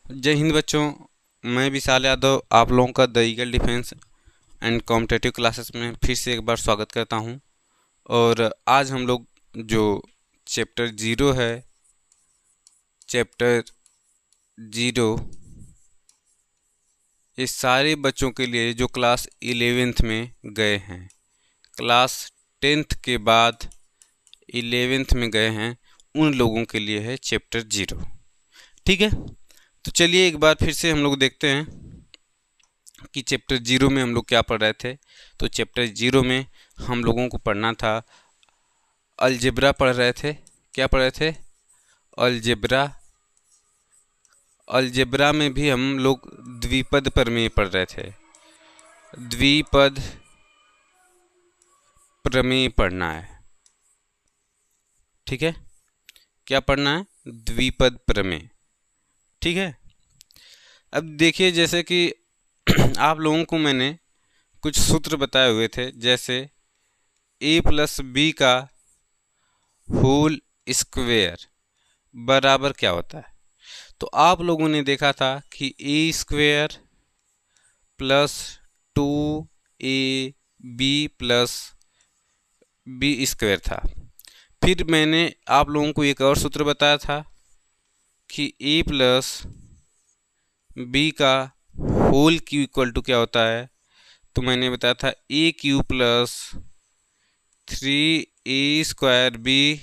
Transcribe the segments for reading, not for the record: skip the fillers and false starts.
जय हिंद बच्चों। मैं विशाल यादव आप लोगों का the eagle defence and competitive classes में फिर से एक बार स्वागत करता हूं। और आज हम लोग जो चैप्टर जीरो है, चैप्टर जीरो, ये सारे बच्चों के लिए जो क्लास 11th में गए हैं, क्लास 10th के बाद 11th में गए हैं, उन लोगों के लिए है चैप्टर जीरो। ठीक है, तो चलिए एक बार फिर से हम लोग देखते हैं कि चैप्टर जीरो में हम लोग क्या पढ़ रहे थे। तो चैप्टर जीरो में हम लोगों को पढ़ना था, अलजेब्रा पढ़ रहे थे। क्या पढ़ रहे थे? अलजेब्रा। अलजेब्रा में भी हम लोग द्विपद प्रमेय पढ़ रहे थे। द्विपद प्रमेय पढ़ना है। ठीक है, क्या पढ़ना है? द्विपद प्रमेय। ठीक है, अब देखिए जैसे कि आप लोगों को मैंने कुछ सूत्र बताए हुए थे, जैसे a प्लस बी का होल स्क्वेयर बराबर क्या होता है। तो आप लोगों ने देखा था कि a square plus 2ab plus b square था। फिर मैंने आप लोगों को एक और सूत्र बताया था कि a प्लस बी का होल क्यू इक्वल टू क्या होता है। तो मैंने बताया था a cube plus 3a²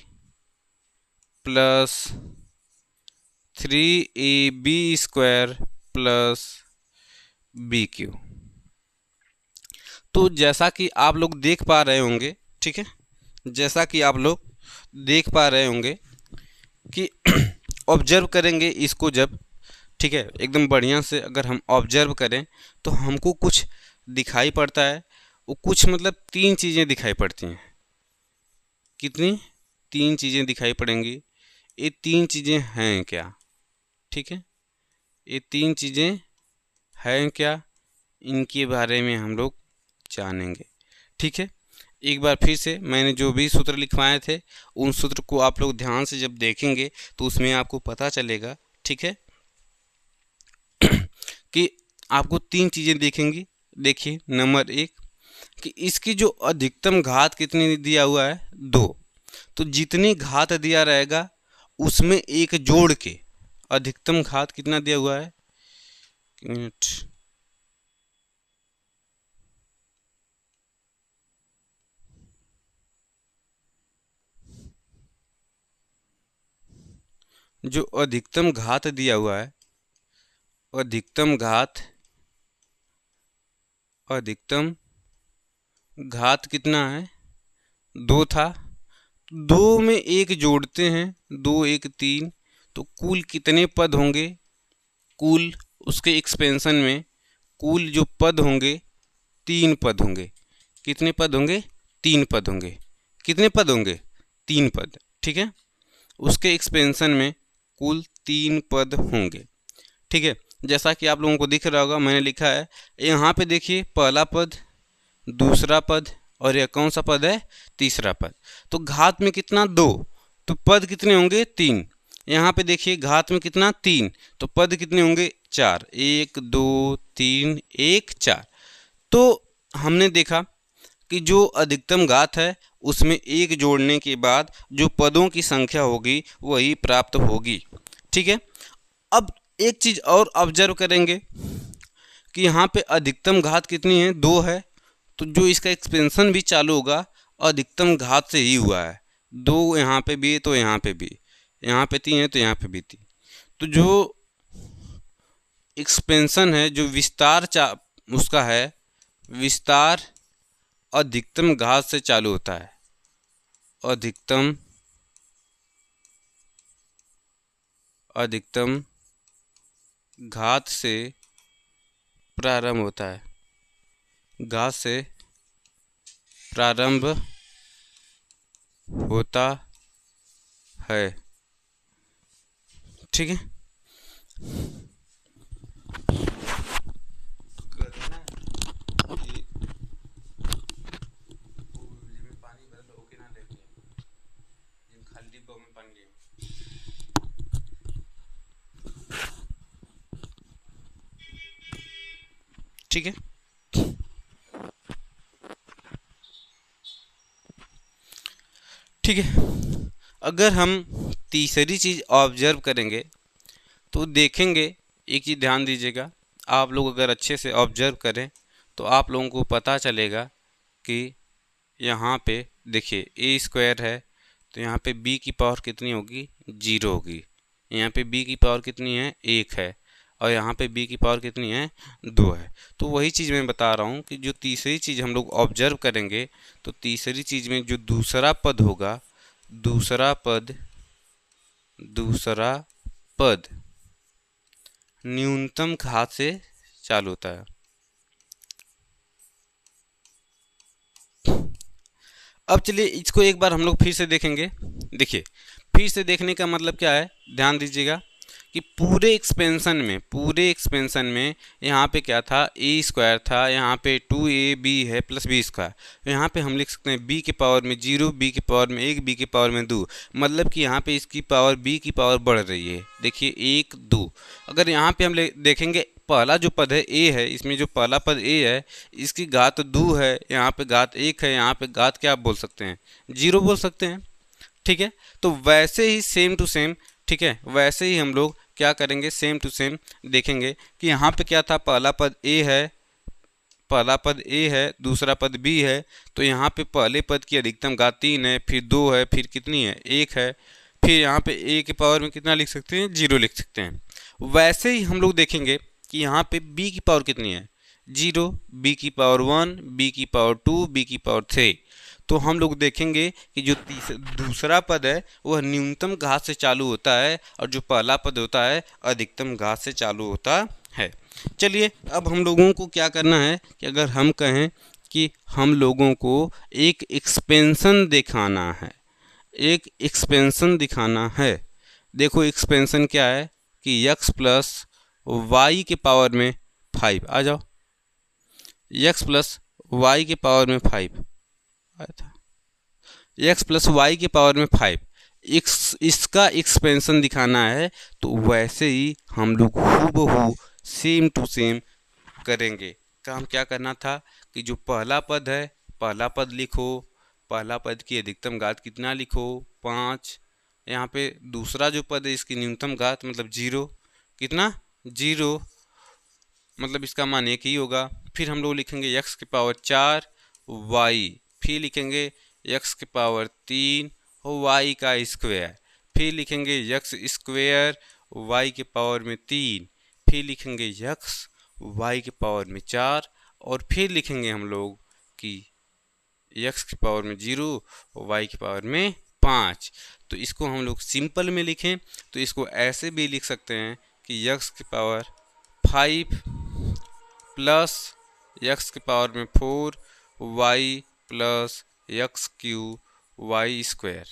plus 3ab² plus BQ। तो जैसा कि आप लोग देख पा रहे होंगे, ठीक है, जैसा कि आप लोग देख पा रहे होंगे कि ऑब्जर्व करेंगे इसको जब, ठीक है, एकदम बढ़िया से अगर हम ऑब्जर्व करें तो हमको कुछ दिखाई पड़ता है। वो कुछ मतलब तीन चीज़ें दिखाई पड़ती हैं। कितनी? तीन चीज़ें दिखाई पड़ेंगी। ये तीन चीज़ें हैं क्या? ठीक है, ये तीन चीज़ें हैं क्या, इनके बारे में हम लोग जानेंगे। ठीक है, एक बार फिर से मैंने जो भी सूत्र लिखवाए थे उन सूत्र को आप लोग ध्यान से जब देखेंगे तो उसमें आपको पता चलेगा, ठीक है, कि आपको तीन चीज़ें दिखेंगी। देखिए, नंबर एक कि इसकी जो अधिकतम घात कितनी दिया हुआ है? 2। तो जितनी घात दिया रहेगा उसमें एक जोड़ के अधिकतम घात कितना दिया हुआ है? मिनट, जो अधिकतम घात दिया हुआ है, अधिकतम घात, अधिकतम घात कितना है? 2 था। 2 में एक जोड़ते हैं, 2 1 3, तो कुल कितने पद होंगे? कुल उसके एक्सपेंशन में कुल जो पद होंगे 3 पद होंगे। कितने पद होंगे? 3 पद होंगे। कितने पद होंगे? 3 पद। ठीक है, उसके एक्सपेंशन में कुल 3 पद होंगे। ठीक है, जैसा कि आप लोगों को दिख रहा होगा, मैंने लिखा है यहाँ पे, देखिए, पहला पद, दूसरा पद, और यह कौन सा पद है? तीसरा पद। तो घात में कितना? 2, तो पद कितने होंगे? 3। यहाँ पे देखिए घात में कितना? 3, तो पद कितने होंगे? 4। 1 2 3 1 4। तो हमने देखा कि जो अधिकतम घात है उसमें एक जोड़ने के बाद जो पदों की संख्या होगी वही प्राप्त होगी। ठीक है, अब एक चीज़ और ऑब्जर्व करेंगे कि यहाँ पे अधिकतम घात कितनी है? 2 है। तो जो इसका एक्सपेंशन भी चालू होगा अधिकतम घात से ही हुआ है। 2 यहाँ पे भी है तो यहाँ पे भी, यहाँ पे 3 है तो यहाँ पे भी 3। तो जो एक्सपेंशन है, जो विस्तार उसका है, विस्तार अधिकतम घात से चालू होता है। अधिकतम, अधिकतम घात से प्रारंभ होता है। घात से प्रारंभ होता है। ठीक है, ठीक है। ठीक है, अगर हम तीसरी चीज़ ऑब्जर्व करेंगे तो देखेंगे, एक चीज़ ध्यान दीजिएगा, आप लोग अगर अच्छे से ऑब्जर्व करें तो आप लोगों को पता चलेगा कि यहाँ पे देखिए ए स्क्वायर है, तो यहाँ पे बी की पावर कितनी होगी, 0 होगी। यहाँ पे बी की पावर कितनी है, 1 है, और यहाँ पे बी की पावर कितनी है, 2 है। तो वही चीज़ मैं बता रहा हूँ कि जो तीसरी चीज़ हम लोग ऑब्जर्व करेंगे तो तीसरी चीज़ में जो दूसरा पद होगा, दूसरा पद न्यूनतम घात से चालू होता है। अब चलिए इसको एक बार हम लोग फिर से देखेंगे। देखिए, फिर से देखने का मतलब क्या है, ध्यान दीजिएगा कि पूरे एक्सपेंशन में यहाँ पे क्या था, ए स्क्वायर था, यहाँ पे 2ab है प्लस बी स्क्वायर। यहाँ पे हम लिख सकते हैं b के पावर में 0, b के पावर में 1, b के पावर में 2, मतलब कि यहाँ पे इसकी पावर b की पावर बढ़ रही है। देखिए 1 2। अगर यहाँ पे हम देखेंगे पहला जो पद है a है, इसमें जो पहला पद a है इसकी घात 2 है, यहाँ पे घात 1 है, यहाँ पे घात क्या आप बोल सकते हैं, 0 बोल सकते हैं। ठीक है, तो वैसे ही सेम टू सेम, ठीक है, वैसे ही हम लोग क्या करेंगे, सेम टू सेम देखेंगे कि यहाँ पे क्या था, पहला पद ए है, दूसरा पद बी है, तो यहाँ पे पहले पद की अधिकतम घात 3 है, फिर 2 है, फिर कितनी है, 1 है, फिर यहाँ पे ए के पावर में कितना लिख सकते हैं, 0 लिख सकते हैं। वैसे ही हम लोग देखेंगे कि यहाँ पे बी की पावर कितनी है, 0, बी की पावर 1, बी की पावर 2, बी की पावर 3। तो हम लोग देखेंगे कि जो दूसरा पद है वह न्यूनतम घात से चालू होता है और जो पहला पद होता है अधिकतम घात से चालू होता है। चलिए अब हम लोगों को क्या करना है कि अगर हम कहें कि हम लोगों को एक एक्सपेंशन दिखाना है, देखो एक्सपेंशन क्या है कि x प्लस वाई के पावर में 5, आ जाओ, x प्लस वाई के पावर में 5 आया था, x प्लस वाई के पावर में 5, इसका एक्सपेंशन दिखाना है। तो वैसे ही हम लोग हूबहू सेम टू सेम करेंगे। काम क्या करना था कि जो पहला पद है, पहला पद लिखो, पहला पद की अधिकतम घात कितना लिखो, 5। यहाँ पे दूसरा जो पद है इसकी न्यूनतम घात मतलब 0, कितना, 0, मतलब इसका मान 1 ही होगा। फिर हम लोग लिखेंगे x की पावर 4 y, फिर लिखेंगे x की पावर 3 y का स्क्वायर, फिर लिखेंगे x स्क्वायर y के पावर में 3, फिर लिखेंगे x y के पावर में 4, और फिर लिखेंगे हम लोग कि x की पावर में 0 y की पावर में 5। तो इसको हम लोग सिंपल में लिखें तो इसको ऐसे भी लिख सकते हैं कि x की पावर 5 प्लस x की पावर में 4 y plus x cube y square,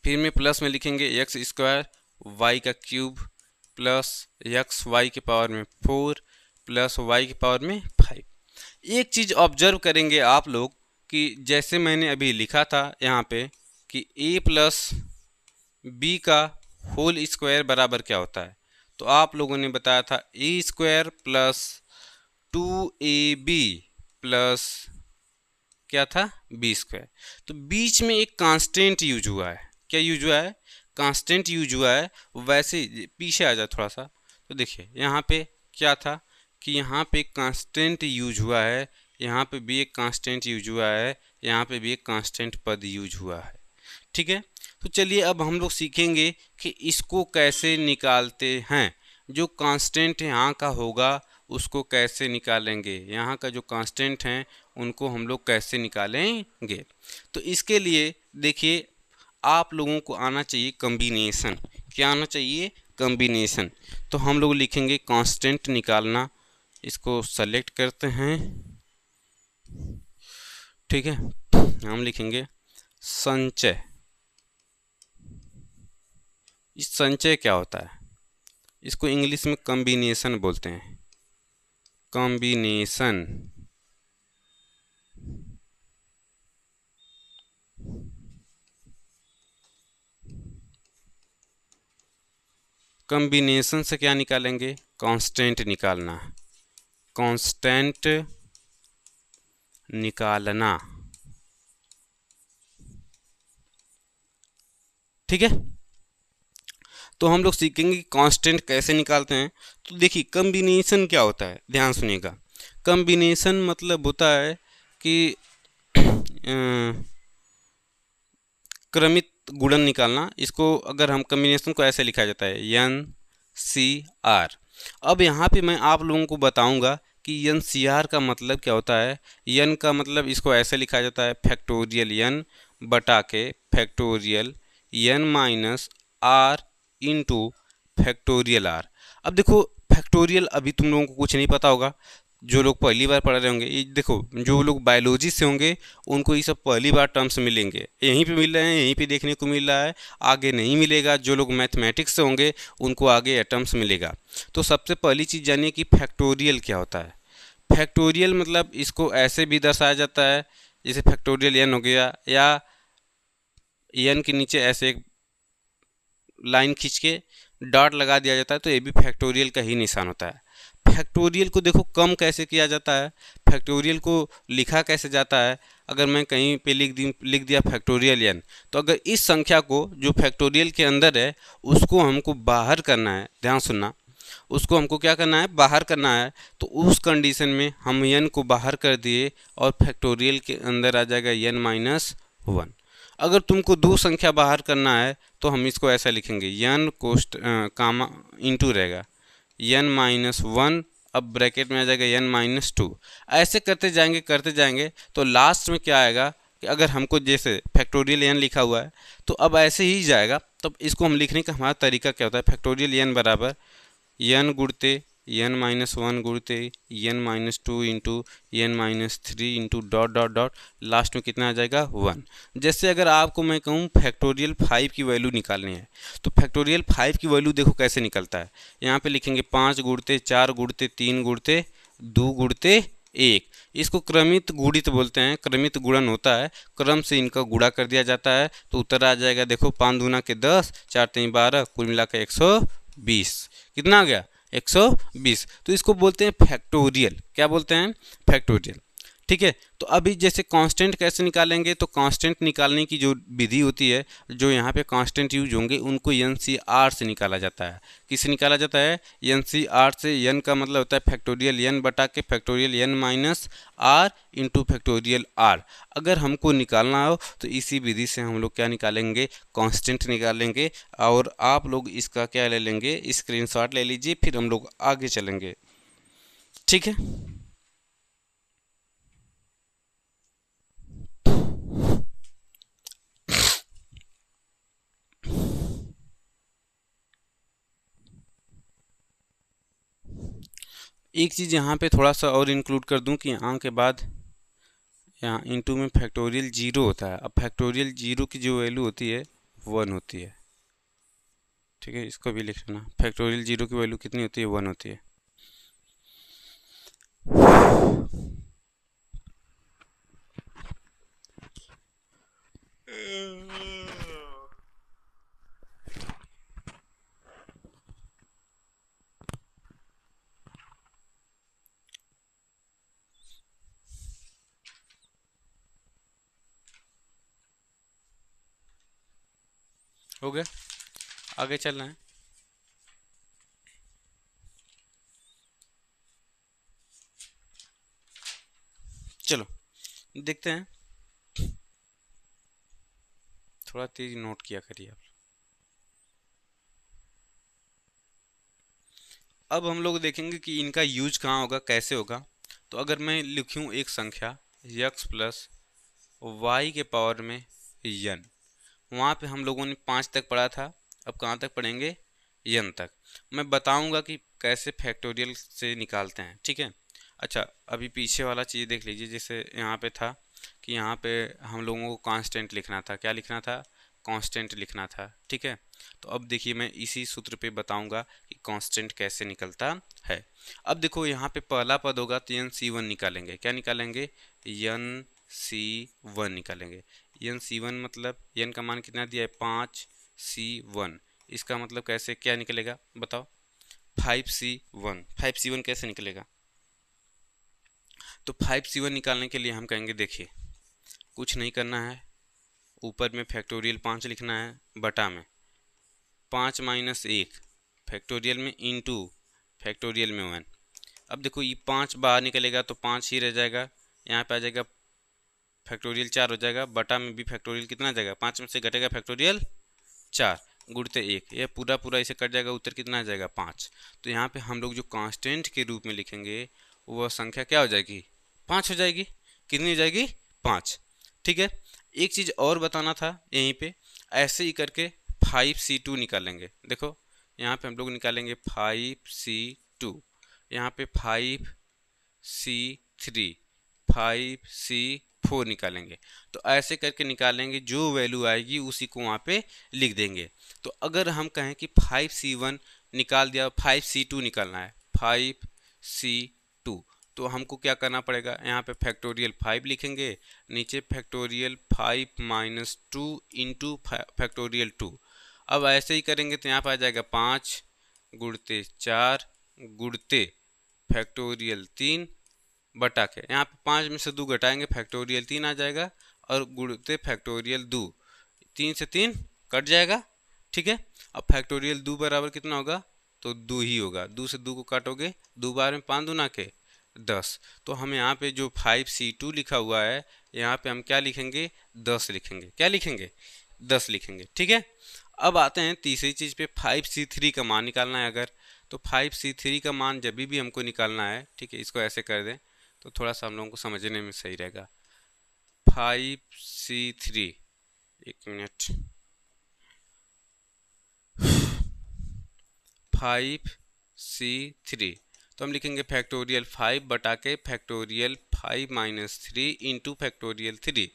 फिर में प्लस में लिखेंगे x स्क्वायर y का क्यूब प्लस x y के पावर में 4 प्लस y की पावर में 5। एक चीज़ ऑब्जर्व करेंगे आप लोग कि जैसे मैंने अभी लिखा था यहाँ पे कि a प्लस बी का होल स्क्वायर बराबर क्या होता है, तो आप लोगों ने बताया था ए स्क्वायर प्लस 2ab प्लस क्या था, बी स्क्वायर। तो बीच में एक कांस्टेंट यूज हुआ है, क्या यूज हुआ है, कांस्टेंट यूज हुआ है। वैसे पीछे आ जाए थोड़ा सा, तो देखिए यहाँ पे क्या था कि यहाँ पे एक कांस्टेंट यूज हुआ है, यहाँ पे भी एक कांस्टेंट यूज हुआ है, यहाँ पे भी एक कांस्टेंट पद यूज हुआ है। ठीक है, तो चलिए अब हम लोग सीखेंगे कि इसको कैसे निकालते हैं। जो कांस्टेंट यहाँ का होगा उसको कैसे निकालेंगे, यहाँ का जो कांस्टेंट हैं उनको हम लोग कैसे निकालेंगे। तो इसके लिए देखिए आप लोगों को आना चाहिए कॉम्बिनेशन, क्या आना चाहिए, कॉम्बिनेशन। तो हम लोग लिखेंगे कांस्टेंट निकालना, इसको सेलेक्ट करते हैं, ठीक है, हम लिखेंगे संचय। इस संचय क्या होता है, इसको इंग्लिश में कॉम्बिनेशन बोलते हैं, कॉम्बिनेशन। कॉम्बिनेशन से क्या निकालेंगे, कांस्टेंट निकालना है, कांस्टेंट निकालना। ठीक है, तो हम लोग सीखेंगे कि कांस्टेंट कैसे निकालते हैं। तो देखिए कॉम्बिनेशन क्या होता है, ध्यान सुनिएगा। कॉम्बिनेशन मतलब होता है कि क्रमित गुणन निकालना। इसको अगर हम कॉम्बिनेशन को ऐसे लिखा जाता है NCR। अब यहाँ पे मैं आप लोगों को बताऊंगा कि NCR का मतलब क्या होता है। n का मतलब इसको ऐसे लिखा जाता है फैक्टोरियल n बटा के factorial n minus r into factorial r। अब देखो फैक्टोरियल अभी तुम लोगों को कुछ नहीं पता होगा, जो लोग पहली बार पढ़ रहे होंगे। ये देखो जो लोग बायोलॉजी से होंगे उनको ये सब पहली बार टर्म्स मिलेंगे, यहीं पे मिल रहे हैं, यहीं पे देखने को मिल रहा है, आगे नहीं मिलेगा। जो लोग मैथमेटिक्स से होंगे उनको आगे ये टर्म्स मिलेगा। तो सबसे पहली चीज़ जानिए कि फैक्टोरियल क्या होता है। फैक्टोरियल मतलब इसको ऐसे भी दर्शाया जाता है, जैसे फैक्टोरियल n हो गया, या n के नीचे ऐसे एक लाइन खींच के डॉट लगा दिया जाता है, तो ये भी फैक्टोरियल का ही निशान होता है। फैक्टोरियल को देखो कम कैसे किया जाता है, फैक्टोरियल को लिखा कैसे जाता है। अगर मैं कहीं पे लिख दिया फैक्टोरियल n, तो अगर इस संख्या को जो फैक्टोरियल के अंदर है उसको हमको बाहर करना है, ध्यान सुनना, उसको हमको क्या करना है, बाहर करना है। तो उस कंडीशन में हम n को बाहर कर दिए और फैक्टोरियल के अंदर आ जाएगा n माइनस 1। अगर तुमको दो संख्या बाहर करना है तो हम इसको ऐसा लिखेंगे n कोष्ट कामा इंटू रहेगा n माइनस 1, अब ब्रैकेट में आ जाएगा n माइनस 2। ऐसे करते जाएंगे तो लास्ट में क्या आएगा कि अगर हमको जैसे फैक्टोरियल n लिखा हुआ है तो अब ऐसे ही जाएगा। तब इसको हम लिखने का हमारा तरीका क्या होता है, फैक्टोरियल n बराबर n गुड़ते n minus 1 गुड़ते n minus 2 into n minus 3 into dot dot dot, last में कितना आ जाएगा 1। जैसे अगर आपको मैं कहूँ फैक्टोरियल 5 की वैल्यू निकालनी है, तो फैक्टोरियल 5 की वैल्यू देखो कैसे निकलता है। यहाँ पे लिखेंगे 5 गुड़ते 4 गुड़ते 3 गुड़ते 2 गुड़ते 1। इसको क्रमित गुणित बोलते हैं, क्रमित गुणन होता है, क्रम से इनका गुणा कर दिया जाता है तो उत्तर आ जाएगा। देखो 5 दूना के 10, 4 3 12, कुल मिला के 120। कितना आ गया, 120। तो इसको बोलते हैं फैक्टोरियल। क्या बोलते हैं, फैक्टोरियल। ठीक है, तो अभी जैसे कांस्टेंट कैसे निकालेंगे, तो कांस्टेंट निकालने की जो विधि होती है, जो यहाँ पे कांस्टेंट यूज होंगे उनको NCR से निकाला जाता है। किससे निकाला जाता है, NCR से। n का मतलब होता है फैक्टोरियल n बटा के factorial n minus r into factorial r। अगर हमको निकालना हो तो इसी विधि से हम लोग क्या निकालेंगे, कांस्टेंट निकालेंगे। और आप लोग इसका क्या ले लेंगे, स्क्रीनशॉट ले लीजिए, फिर हम लोग आगे चलेंगे। ठीक है, एक चीज़ यहाँ पे थोड़ा सा और इंक्लूड कर दूँ कि यहाँ के बाद यहाँ इंटू में फैक्टोरियल 0 होता है। अब फैक्टोरियल 0 की जो वैल्यू होती है 1 होती है। ठीक है, इसको भी लिख लेना, फैक्टोरियल 0 की वैल्यू कितनी होती है, 1 होती है। हो गया, आगे चलना है। चलो देखते हैं, थोड़ा तेज नोट किया करिए आप। अब हम लोग देखेंगे कि इनका यूज कहाँ होगा, कैसे होगा। तो अगर मैं लिखूँ एक संख्या x प्लस वाई के पावर में n, वहाँ पे हम लोगों ने 5 तक पढ़ा था, अब कहाँ तक पढ़ेंगे, n तक। मैं बताऊंगा कि कैसे फैक्टोरियल से निकालते हैं। ठीक है, अच्छा अभी पीछे वाला चीज़ देख लीजिए। जैसे यहाँ पे था कि यहाँ पे हम लोगों को कांस्टेंट लिखना था, क्या लिखना था, कांस्टेंट लिखना था। ठीक है, तो अब देखिए मैं इसी सूत्र पे बताऊंगा कि कांस्टेंट कैसे निकलता है। अब देखो यहाँ पे पहला पद होगा तो NC1 निकालेंगे। क्या निकालेंगे, NC1 निकालेंगे। NC1 मतलब n का मान कितना दिया है, 5C1। इसका मतलब कैसे क्या निकलेगा बताओ, 5C1। 5C1 कैसे निकलेगा, तो 5c1 निकालने के लिए हम कहेंगे देखिए कुछ नहीं करना है, ऊपर में फैक्टोरियल 5 लिखना है, बटा में 5 माइनस 1 फैक्टोरियल में इंटू फैक्टोरियल में 1। अब देखो ये 5 बाहर निकलेगा तो 5 ही रह जाएगा, यहाँ पे आ जाएगा फैक्टोरियल 4 हो जाएगा, बटा में भी फैक्टोरियल कितना आ जाएगा, 5 में से घटेगा फैक्टोरियल 4 गुणते 1, यह पूरा पूरा इसे कट जाएगा, उत्तर कितना आ जाएगा 5। तो यहाँ पे हम लोग जो कांस्टेंट के रूप में लिखेंगे वह संख्या क्या हो जाएगी, 5 हो जाएगी। कितनी हो जाएगी, 5। ठीक है, एक चीज़ और बताना था यहीं पे, ऐसे ही करके 5c2 निकालेंगे। देखो यहाँ पे हम लोग निकालेंगे 5c2, यहाँ पे 5c3, 5c4 निकालेंगे। तो ऐसे करके निकालेंगे, जो वैल्यू आएगी उसी को वहाँ पे लिख देंगे। तो अगर हम कहें कि 5c1 निकाल दिया, 5c2 निकालना है, 5c2, तो हमको क्या करना पड़ेगा, यहाँ पे फैक्टोरियल 5 लिखेंगे, नीचे फैक्टोरियल 5 माइनस 2 इंटू फैक्टोरियल 2। अब ऐसे ही करेंगे तो यहाँ पर आ जाएगा 5 गुणते 4 गुणते फैक्टोरियल 3 बटा के, यहाँ पे 5 में से 2 घटाएंगे फैक्टोरियल 3 आ जाएगा, और गुणते फैक्टोरियल 2, 3 से 3 कट जाएगा। ठीक है, अब फैक्टोरियल 2 बराबर कितना होगा, तो 2 ही होगा, 2 से 2 को काटोगे, 2 बार में 5 दूना के 10। तो हम यहाँ पे जो 5c2 लिखा हुआ है, यहाँ पे हम क्या लिखेंगे, 10 लिखेंगे। क्या लिखेंगे, 10 लिखेंगे। ठीक है, अब आते हैं तीसरी चीज़ पे, 5c3 का मान निकालना है अगर, तो 5c3 का मान जब भी हमको निकालना है, ठीक है, इसको ऐसे कर दें तो थोड़ा सा हम लोगों को समझने में सही रहेगा। 5c3, एक मिनट, 5c3, तो हम लिखेंगे फैक्टोरियल 5 बटा के फैक्टोरियल 5 माइनस 3 इंटू फैक्टोरियल 3।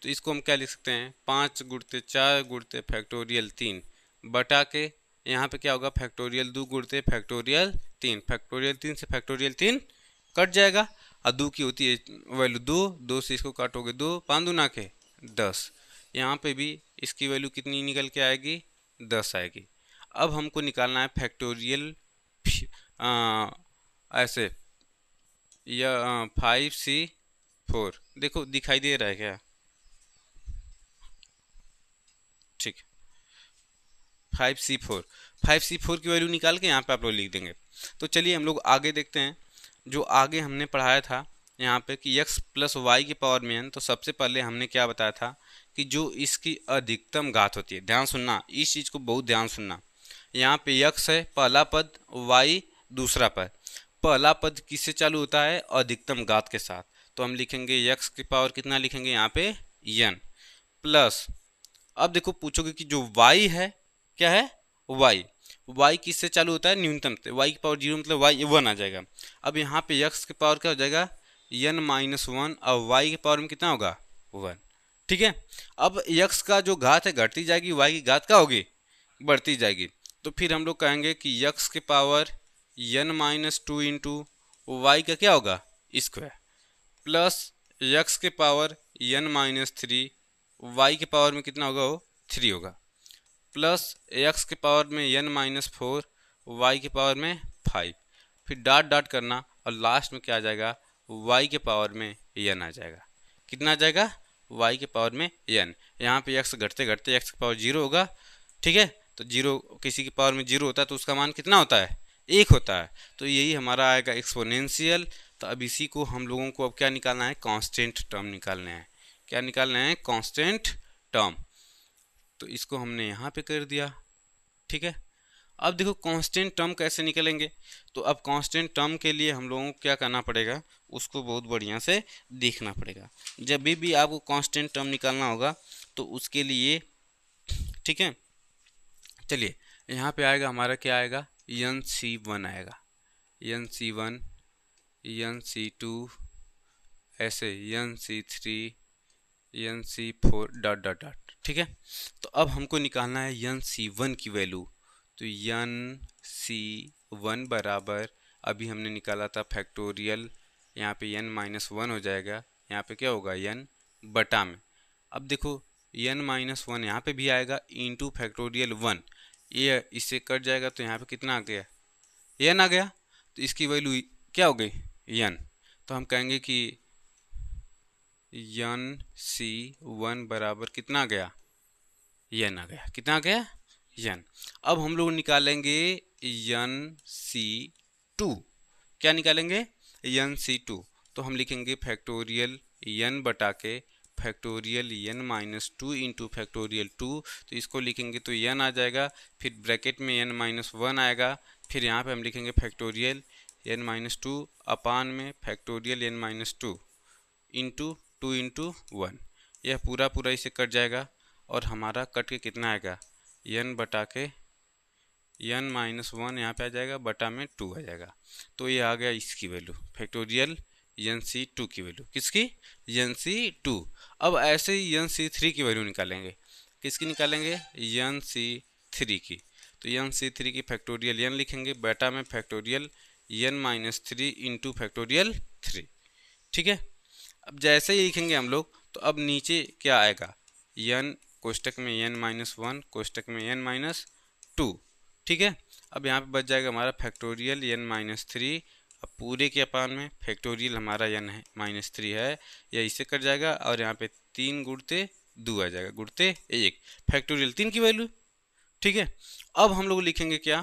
तो इसको हम क्या लिख सकते हैं, 5 गुणते 4 गुणते फैक्टोरियल 3 बटा के, यहाँ पे क्या होगा, फैक्टोरियल 2 गुणते फैक्टोरियल 3, फैक्टोरियल 3 से फैक्टोरियल 3 कट जाएगा, और 2 की होती है वैल्यू 2, 2 से इसको काटोगे 2, 5 दूना के 10, यहाँ पे भी इसकी वैल्यू कितनी निकल के आएगी, 10 आएगी। अब हमको निकालना है फैक्टोरियल ऐसे या 5c4, देखो दिखाई दे रहा है क्या, ठीक, 5c4, 5c4 की वैल्यू निकाल के यहाँ पे आप लोग लिख देंगे। तो चलिए हम लोग आगे देखते हैं, जो आगे हमने पढ़ाया था यहाँ पे कि x प्लस वाई की पावर में n, तो सबसे पहले हमने क्या बताया था कि जो इसकी अधिकतम घात होती है, ध्यान सुनना, इस चीज़ को बहुत ध्यान सुनना, यहाँ पे x है पहला पद, y दूसरा पद, पहला पद किससे चालू होता है, अधिकतम घात के साथ, तो हम लिखेंगे x की पावर कितना लिखेंगे यहाँ पे n प्लस, अब देखो पूछोगे कि जो y है क्या है, y किससे चालू होता है, न्यूनतम से, y की पावर 0 मतलब y 1 आ जाएगा। अब यहाँ पे x की पावर क्या हो जाएगा, n माइनस 1, और y की पावर में कितना होगा 1। ठीक है, अब x का जो घात है घटती जाएगी, y की घात क्या होगी, बढ़ती जाएगी। तो फिर हम लोग कहेंगे कि x की power n minus 2 into y का क्या होगा स्क्वायर, प्लस x के पावर n माइनस 3, वाई के पावर में कितना होगा, वो 3 होगा, प्लस x के पावर में n माइनस 4, वाई के पावर में 5, फिर डॉट डॉट करना, और लास्ट में क्या आ जाएगा, y के पावर में n आ जाएगा। कितना आ जाएगा, y के पावर में n, यहाँ पे x घटते घटते x की पावर 0 होगा। ठीक है, तो 0 किसी की पावर में 0 होता है तो उसका मान कितना होता है, 1 होता है, तो यही हमारा आएगा एक्सपोनेंशियल। तो अब इसी को हम लोगों को अब क्या निकालना है, कांस्टेंट टर्म निकालना है। क्या निकालना है, कांस्टेंट टर्म। तो इसको हमने यहाँ पे कर दिया। ठीक है, अब देखो कांस्टेंट टर्म कैसे निकलेंगे, तो अब कांस्टेंट टर्म के लिए हम लोगों को क्या करना पड़ेगा, उसको बहुत बढ़िया से देखना पड़ेगा। जब भी आपको कांस्टेंट टर्म निकालना होगा तो उसके लिए, ठीक है, चलिए यहाँ पे आएगा हमारा क्या आएगा, nc1 आएगा, nc1, nc2, ऐसे nc3, nc4 dot dot dot. ठीक है, तो अब हमको निकालना है nc1 की वैल्यू, तो nc1 बराबर, अभी हमने निकाला था फैक्टोरियल, यहाँ पे n माइनस 1 हो जाएगा, यहाँ पे क्या होगा n बटा में, अब देखो n माइनस 1 यहाँ पे भी आएगा इंटू फैक्टोरियल 1, ये इससे कट जाएगा तो यहाँ पे कितना आ गया, n आ गया, तो इसकी वैल्यू क्या हो गई n, तो हम कहेंगे कि NC1 बराबर कितना आ गया, n आ गया। कितना आ गया, n। अब हम लोग निकालेंगे NC2। क्या निकालेंगे, NC2। तो हम लिखेंगे फैक्टोरियल n बटा के factorial n minus 2 into factorial 2। तो इसको लिखेंगे तो n आ जाएगा, फिर ब्रैकेट में n माइनस 1 आएगा, फिर यहाँ पे हम लिखेंगे फैक्टोरियल n माइनस 2 अपान में factorial n minus 2 into 2 into 1। यह पूरा पूरा इसे कट जाएगा और हमारा कट के कितना आएगा, n बटा के n माइनस 1 यहाँ पे आ जाएगा, बटा में 2 आ जाएगा। तो ये आ गया इसकी वैल्यू फैक्टोरियल NC2 की वैल्यू। किसकी, NC2। अब ऐसे ही NC3 की वैल्यू निकालेंगे। किसकी निकालेंगे, NC3 की। तो NC3 की फैक्टोरियल n लिखेंगे, बेटा में factorial n minus 3 into factorial 3। ठीक है। अब जैसे ही लिखेंगे हम लोग, तो अब नीचे क्या आएगा, n कोष्टक में n माइनस 1 कोष्टक में n माइनस 2। ठीक है। अब यहाँ पे बच जाएगा हमारा फैक्टोरियल n माइनस 3। अब पूरे के अपान में फैक्टोरियल हमारा n है माइनस 3 है, या इससे कट जाएगा और यहाँ पे 3 गुणते 2 आ जाएगा, गुणते 1 फैक्टोरियल 3 की वैल्यू। ठीक है। अब हम लोग लिखेंगे क्या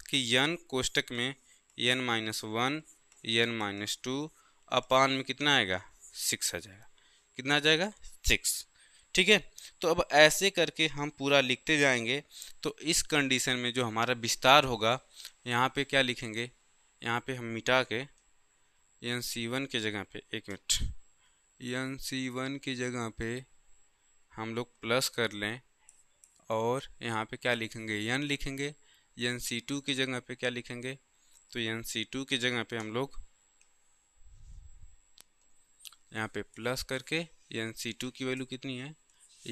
कि n कोष्टक में n माइनस 1 n माइनस 2 अपान में कितना आएगा, 6 आ जाएगा। कितना आ जाएगा, 6। ठीक है। तो अब ऐसे करके हम पूरा लिखते जाएंगे। तो इस कंडीशन में जो हमारा विस्तार होगा, यहाँ पे क्या लिखेंगे, यहाँ पे हम मिटा के NC1 के जगह पे, एक मिनट, NC1 की जगह पे हम लोग प्लस कर लें और यहाँ पे क्या लिखेंगे, n लिखेंगे। NC2 की जगह पे क्या लिखेंगे, तो NC2 की जगह पे हम लोग यहाँ पे प्लस करके NC2 की वैल्यू कितनी है,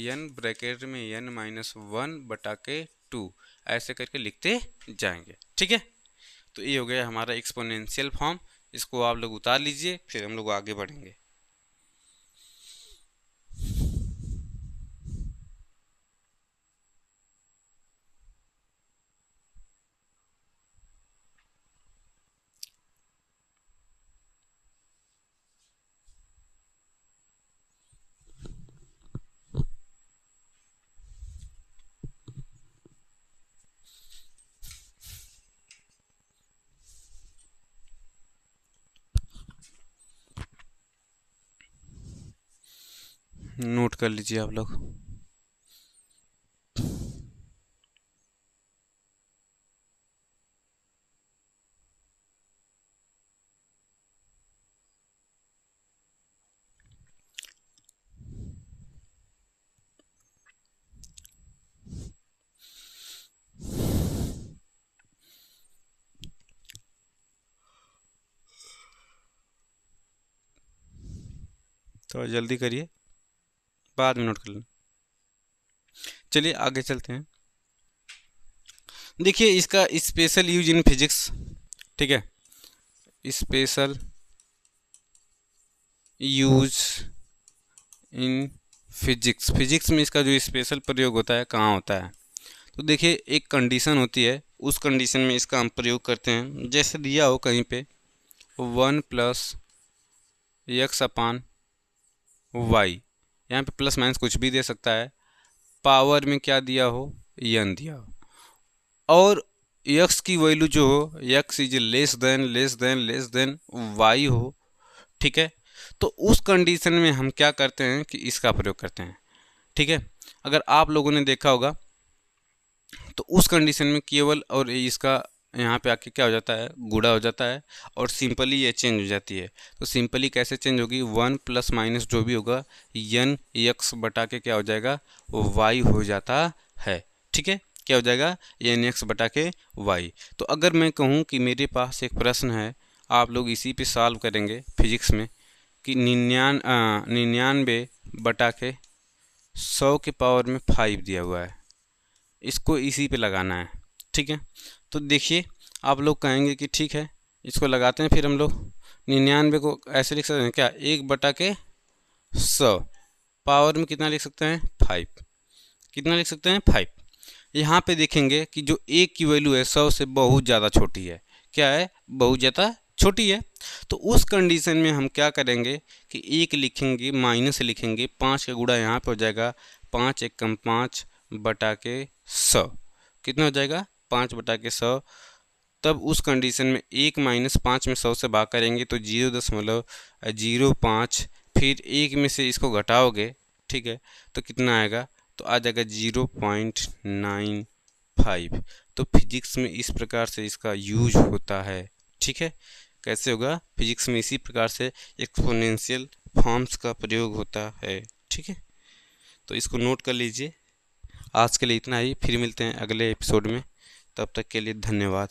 n ब्रैकेट में n माइनस 1 बटा के 2, ऐसे करके लिखते जाएंगे। ठीक है। तो ये हो गया हमारा एक्सपोनेंशियल फॉर्म। इसको आप लोग उतार लीजिए, फिर हम लोग आगे बढ़ेंगे। नोट कर लीजिए आप लोग। थोड़ा जल्दी करिए, बाद में नोट कर लें। चलिए आगे चलते हैं। देखिए इसका स्पेशल यूज इन फिजिक्स। ठीक है, special use in physics. Physics में इसका जो स्पेशल प्रयोग होता है कहाँ होता है, तो देखिए एक कंडीशन होती है, उस कंडीशन में इसका हम प्रयोग करते हैं। जैसे दिया हो कहीं पे 1 प्लस x अपान वाई, यहाँ पे प्लस माइनस कुछ भी दे सकता है। पावर में क्या दिया हो, n दिया हो, और x की वैल्यू जो हो x is less than y हो। ठीक है। तो उस कंडीशन में हम क्या करते हैं कि इसका प्रयोग करते हैं। ठीक है। अगर आप लोगों ने देखा होगा तो उस कंडीशन में केवल और इसका यहाँ पे आके क्या हो जाता है, गुणा हो जाता है और सिंपली ये चेंज हो जाती है। तो सिंपली कैसे चेंज होगी, 1 प्लस माइनस जो भी होगा n x बटा के क्या हो जाएगा, y हो जाता है। ठीक है, क्या हो जाएगा, n x बटा के y। तो अगर मैं कहूँ कि मेरे पास एक प्रश्न है, आप लोग इसी पे सॉल्व करेंगे फिजिक्स में, कि 99 बटा के 100 के पावर में 5 दिया हुआ है, इसको इसी पे लगाना है। ठीक है। तो देखिए आप लोग कहेंगे कि ठीक है इसको लगाते हैं, फिर हम लोग 99 को ऐसे लिख सकते हैं क्या, 1 बटा के 100 पावर में कितना लिख सकते हैं, 5। कितना लिख सकते हैं, 5। यहाँ पे देखेंगे कि जो 1 की वैल्यू है 100 से बहुत ज़्यादा छोटी है। क्या है, बहुत ज़्यादा छोटी है। तो उस कंडीशन में हम क्या करेंगे कि एक लिखेंगे, माइनस लिखेंगे, 5 का गुणा यहाँ पे हो जाएगा 5 एकम 5 बटा के 100, कितना हो जाएगा 5 बटा के 100। तब उस कंडीशन में 1 माइनस 5 में 100 से भाग करेंगे तो 0.05, फिर एक में से इसको घटाओगे, ठीक है, तो कितना आएगा, तो आ जाएगा 0.95। तो फिजिक्स में इस प्रकार से इसका यूज होता है, ठीक है। कैसे होगा, फिजिक्स में इसी प्रकार से एक्सपोनेंशियल फॉर्म्स का प्रयोग होता है, ठीक है। तो इसको नोट कर लीजिए। आज के लिए इतना ही, फिर मिलते हैं अगले एपिसोड में, तब तक के लिए धन्यवाद।